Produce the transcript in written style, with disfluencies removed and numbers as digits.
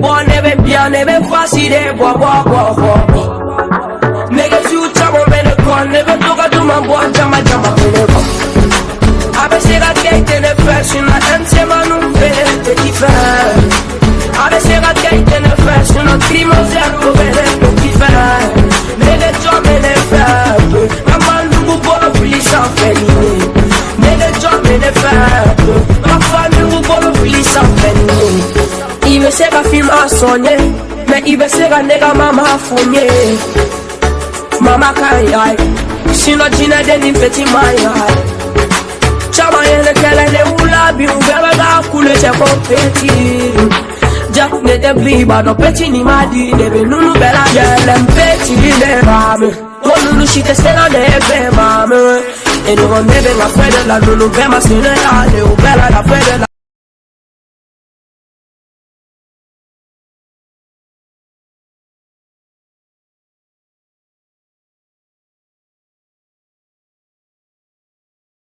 boy never bien, never facile, boy. Nigga, you trouble, man, the gun, never look at my boy, jama, never. Abe sera kate ne fashion, I am semanu vele different. Abe sera kate ne fashion, on crimo zero vele different. Nele job ne fab, amandu bola police en féline. Nele job ne fab, ma famille bola police en féline. Il me sera film à sonner, mais il me sera nega mama fournier. Mama kayai, sino jina deni petit mayai. Chama yene kele ne ula bi uvela da kule che kompeti. Jack ne de bliba no peti ni madi ne be nunu bela yele mpeti ne mame. Nunu shite sena ne be mame. E no nebe la fede la nunu be ma sine ya ne ubela la fede la